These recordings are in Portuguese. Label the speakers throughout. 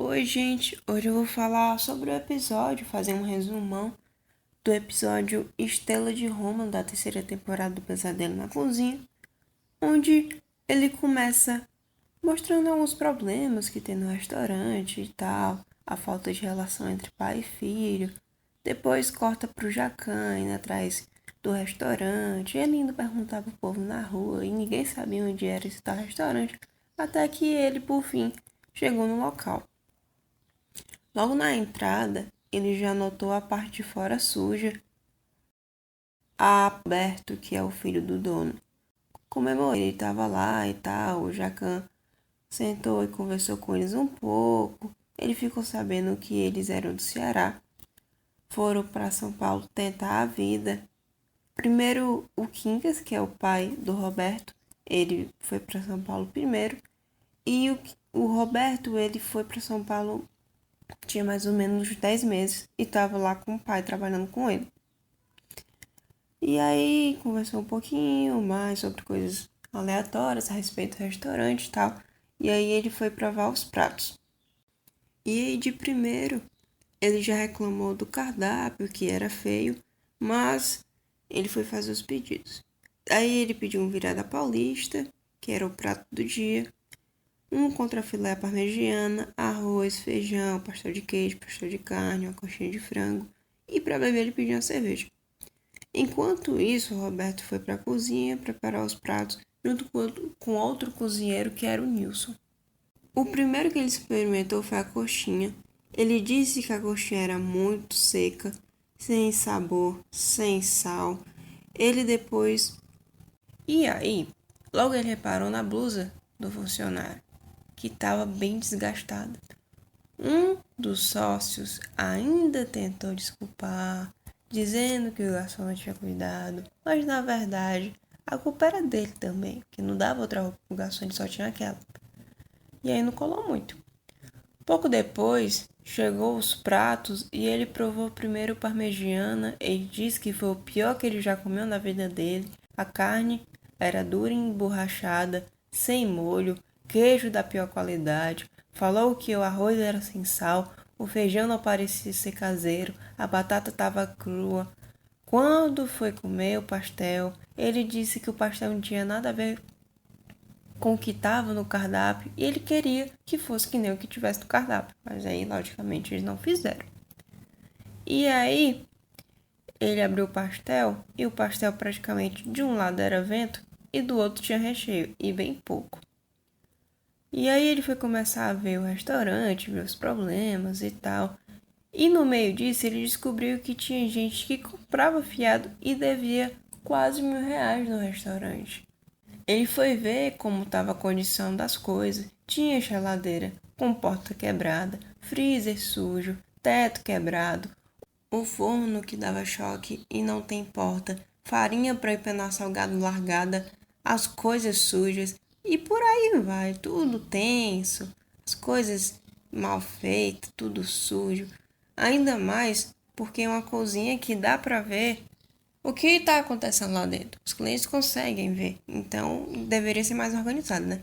Speaker 1: Oi, gente. Hoje eu vou falar sobre o episódio, fazer um resumão do episódio Estrela de Roma da terceira temporada do Pesadelo na Cozinha, onde ele começa mostrando alguns problemas que tem no restaurante e tal, a falta de relação entre pai e filho. Depois corta pro Jacan indo atrás do restaurante, ele indo perguntar pro povo na rua e ninguém sabia onde era esse tal restaurante, até que ele, por fim, chegou no local. Logo na entrada, ele já notou a parte de fora suja. Alberto, que é o filho do dono, comemorou. Ele estava lá e tal. O Jacan sentou e conversou com eles um pouco. Ele ficou sabendo que eles eram do Ceará. Foram para São Paulo tentar a vida. Primeiro, o Quincas, que é o pai do Roberto, ele foi para São Paulo primeiro. E o Roberto, ele foi para São Paulo, tinha mais ou menos 10 meses e estava lá com o pai trabalhando com ele. E aí conversou um pouquinho mais sobre coisas aleatórias a respeito do restaurante e tal. E aí ele foi provar os pratos. E aí de primeiro ele já reclamou do cardápio, que era feio, mas ele foi fazer os pedidos. Aí ele pediu um virada paulista, que era o prato do dia, um contrafilé parmegiana, arroz, feijão, pastel de queijo, pastel de carne, uma coxinha de frango. E para beber ele pediu uma cerveja. Enquanto isso, Roberto foi para a cozinha preparar os pratos junto com outro cozinheiro que era o Nilson. O primeiro que ele experimentou foi a coxinha. Ele disse que a coxinha era muito seca, sem sabor, sem sal. Ele depois... E aí, logo ele reparou na blusa do funcionário, que estava bem desgastada. Um dos sócios ainda tentou desculpar, dizendo que o garçom não tinha cuidado, mas na verdade a culpa era dele também, que não dava outra roupa pro garçom, ele só tinha aquela. E aí não colou muito. Pouco depois, chegou os pratos e ele provou primeiro parmegiana. Ele disse que foi o pior que ele já comeu na vida dele. A carne era dura e emborrachada, sem molho, queijo da pior qualidade. Falou que o arroz era sem sal, o feijão não parecia ser caseiro, a batata estava crua. Quando foi comer o pastel, ele disse que o pastel não tinha nada a ver com o que estava no cardápio e ele queria que fosse que nem o que tivesse no cardápio. Mas aí, logicamente, eles não fizeram. E aí, ele abriu o pastel e o pastel praticamente de um lado era vento e do outro tinha recheio, e bem pouco. E aí ele foi começar a ver o restaurante, ver os problemas e tal. E no meio disso ele descobriu que tinha gente que comprava fiado e devia quase R$ 1.000 no restaurante. Ele foi ver como estava a condição das coisas. Tinha geladeira com porta quebrada, freezer sujo, teto quebrado, o forno que dava choque e não tem porta, farinha para empenar salgado largada, as coisas sujas e por aí vai, tudo tenso, as coisas mal feitas, tudo sujo. Ainda mais porque é uma cozinha que dá para ver o que está acontecendo lá dentro. Os clientes conseguem ver, então deveria ser mais organizado, né?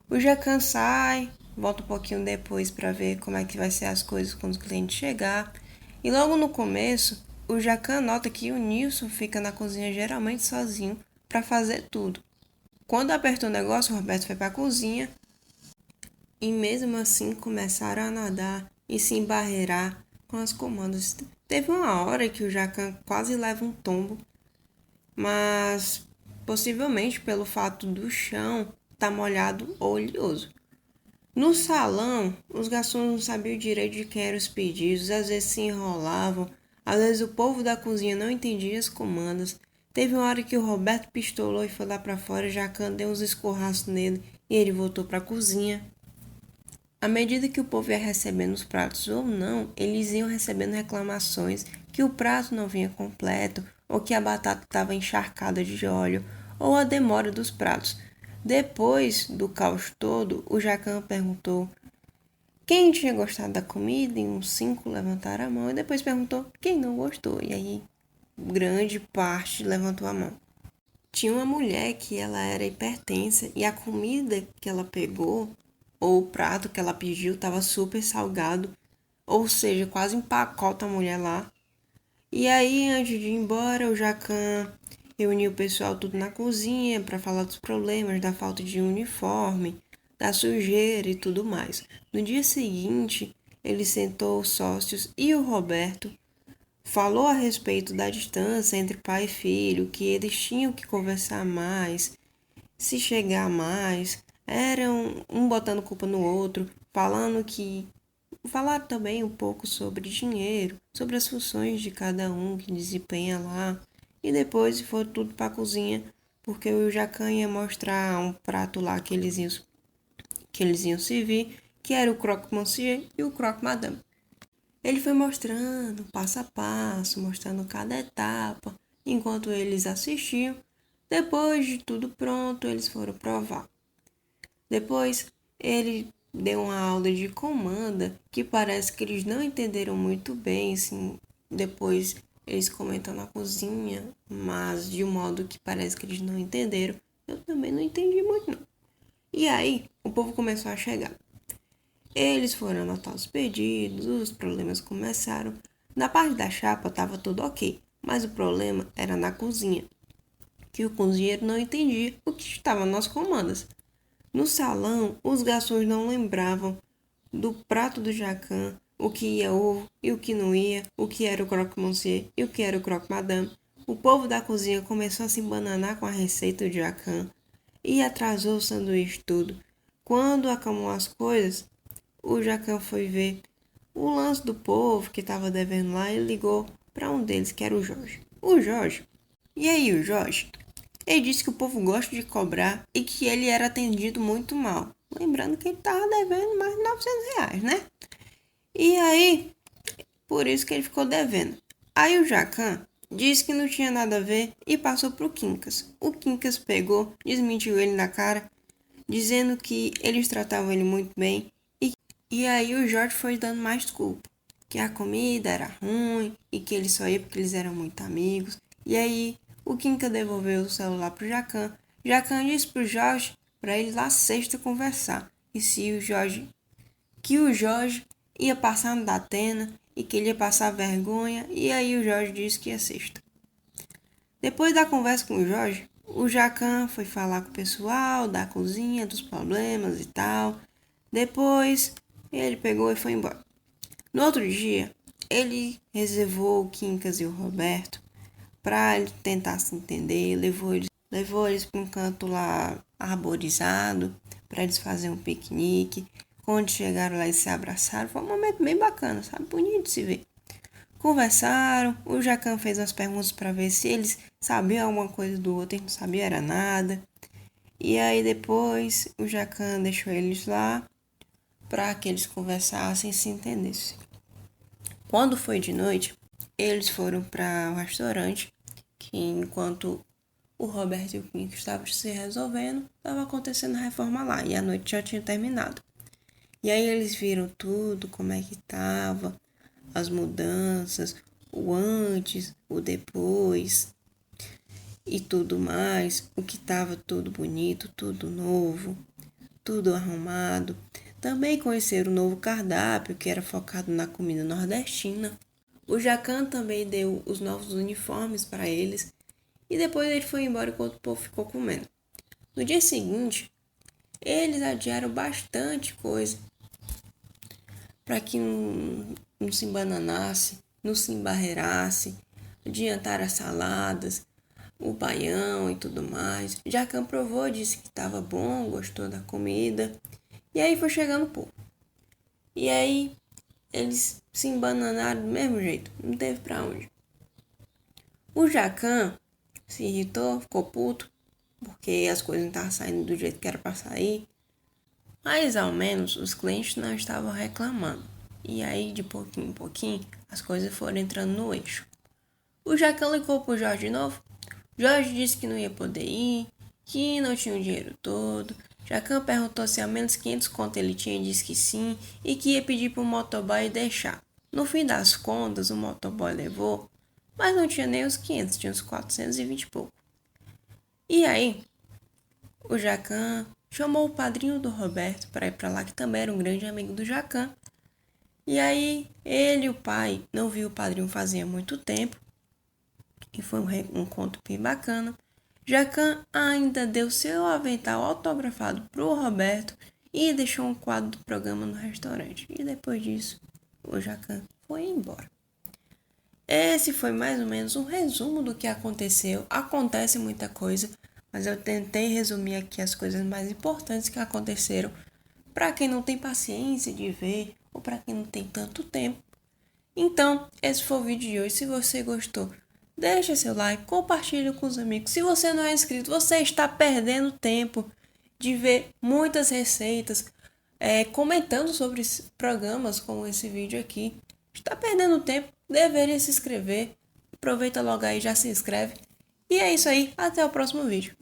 Speaker 1: O Jacan sai, volta um pouquinho depois para ver como é que vai ser as coisas quando o cliente chegar. E logo no começo, o Jacan nota que o Nilson fica na cozinha geralmente sozinho para fazer tudo. Quando apertou o negócio, o Roberto foi para a cozinha e mesmo assim começaram a nadar e se embarrear com as comandas. Teve uma hora que o Jacan quase leva um tombo, mas possivelmente pelo fato do chão estar molhado ou oleoso. No salão, os garçons não sabiam direito de quem eram os pedidos, às vezes se enrolavam, às vezes o povo da cozinha não entendia as comandas. Teve uma hora que o Roberto pistolou e foi lá para fora, Jacan deu uns escorraços nele e ele voltou para a cozinha. À medida que o povo ia recebendo os pratos ou não, eles iam recebendo reclamações que o prato não vinha completo, ou que a batata estava encharcada de óleo, ou a demora dos pratos. Depois do caos todo, o Jacan perguntou quem tinha gostado da comida e uns 5 levantaram a mão e depois perguntou quem não gostou. E aí, grande parte levantou a mão. Tinha uma mulher que ela era hipertensa e a comida que ela pegou ou o prato que ela pediu estava super salgado, ou seja, quase empacota a mulher lá. E aí, antes de ir embora, o Jacan reuniu o pessoal tudo na cozinha para falar dos problemas, da falta de uniforme, da sujeira e tudo mais. No dia seguinte, ele sentou os sócios e o Roberto, falou a respeito da distância entre pai e filho, que eles tinham que conversar mais, se chegar mais, eram um botando culpa no outro, falando que falar também um pouco sobre dinheiro, sobre as funções de cada um que desempenha lá. E depois foi tudo para a cozinha, porque o Jacan ia mostrar um prato lá que eles iam servir, que era o croque-monsieur e o croque-madame. Ele foi mostrando passo a passo, mostrando cada etapa, enquanto eles assistiam. Depois de tudo pronto, eles foram provar. Depois, ele deu uma aula de comanda que parece que eles não entenderam muito bem, assim, depois eles comentam na cozinha, mas de um modo que parece que eles não entenderam. Eu também não entendi muito, não. E aí, o povo começou a chegar. Eles foram anotar os pedidos, os problemas começaram. Na parte da chapa estava tudo ok, mas o problema era na cozinha, que o cozinheiro não entendia o que estava nas comandas. No salão, os garçons não lembravam do prato do Jacan, o que ia ovo e o que não ia, o que era o croque-monsieur e o que era o croque-madame. O povo da cozinha começou a se embananar com a receita do Jacan e atrasou o sanduíche tudo. Quando acalmou as coisas, o Jacan foi ver o lance do povo que estava devendo lá e ligou para um deles, que era o Jorge. O Jorge. E aí, o Jorge? Ele disse que o povo gosta de cobrar e que ele era atendido muito mal. Lembrando que ele estava devendo mais de R$ 900, né? E aí, por isso que ele ficou devendo. Aí o Jacan disse que não tinha nada a ver e passou pro Quincas. O Quincas pegou, desmentiu ele na cara, dizendo que eles tratavam ele muito bem. E aí o Jorge foi dando mais desculpa. Que a comida era ruim e que ele só ia porque eles eram muito amigos. E aí o Quinca devolveu o celular pro Jacan. Jacan disse pro Jorge para ele lá sexta conversar. E se o Jorge ia passar no Datena e que ele ia passar vergonha. E aí o Jorge disse que ia sexta. Depois da conversa com o Jorge, o Jacan foi falar com o pessoal da cozinha, dos problemas e tal. Depois ele pegou e foi embora. No outro dia, ele reservou o Quincas e o Roberto para ele tentar se entender, levou eles para um canto lá arborizado para eles fazerem um piquenique. Quando chegaram lá e se abraçaram, foi um momento bem bacana, sabe? Bonito de se ver. Conversaram, o Jacan fez umas perguntas para ver se eles sabiam alguma coisa do outro, ele não sabia era nada. E aí depois o Jacan deixou eles lá para que eles conversassem e se entendessem. Quando foi de noite, eles foram para o restaurante, que enquanto o Roberto e o Quinco estavam se resolvendo, estava acontecendo a reforma lá e a noite já tinha terminado. E aí eles viram tudo, como é que estava, as mudanças, o antes, o depois e tudo mais, o que estava tudo bonito, tudo novo, tudo arrumado. Também conheceram o novo cardápio, que era focado na comida nordestina. O Jacan também deu os novos uniformes para eles e depois ele foi embora enquanto o povo ficou comendo. No dia seguinte, eles adiaram bastante coisa para que não se embananasse, não se embarreirasse, adiantaram as saladas, o baião e tudo mais. Jacan provou, disse que estava bom, gostou da comida. E aí foi chegando o povo. E aí eles se embananaram do mesmo jeito, não teve pra onde. O Jacan se irritou, ficou puto, porque as coisas não estavam saindo do jeito que era pra sair. Mas ao menos os clientes não estavam reclamando. E aí de pouquinho em pouquinho as coisas foram entrando no eixo. O Jacan ligou pro Jorge de novo. Jorge disse que não ia poder ir, que não tinha o dinheiro todo. Jacan perguntou se ao menos 500 conto ele tinha e disse que sim, e que ia pedir para o motoboy deixar. No fim das contas, o motoboy levou, mas não tinha nem os 500, tinha uns 420 e pouco. E aí, o Jacan chamou o padrinho do Roberto para ir para lá, que também era um grande amigo do Jacan. E aí ele e o pai não viu o padrinho fazia muito tempo, e foi um encontro bem bacana. Jacan ainda deu seu avental autografado pro Roberto e deixou um quadro do programa no restaurante. E depois disso, o Jacan foi embora. Esse foi mais ou menos um resumo do que aconteceu. Acontece muita coisa, mas eu tentei resumir aqui as coisas mais importantes que aconteceram para quem não tem paciência de ver ou para quem não tem tanto tempo. Então, esse foi o vídeo de hoje. Se você gostou, deixa seu like, compartilha com os amigos. Se você não é inscrito, você está perdendo tempo de ver muitas receitas, comentando sobre programas como esse vídeo aqui. Está perdendo tempo, deveria se inscrever. Aproveita logo aí, já se inscreve. E é isso aí, até o próximo vídeo.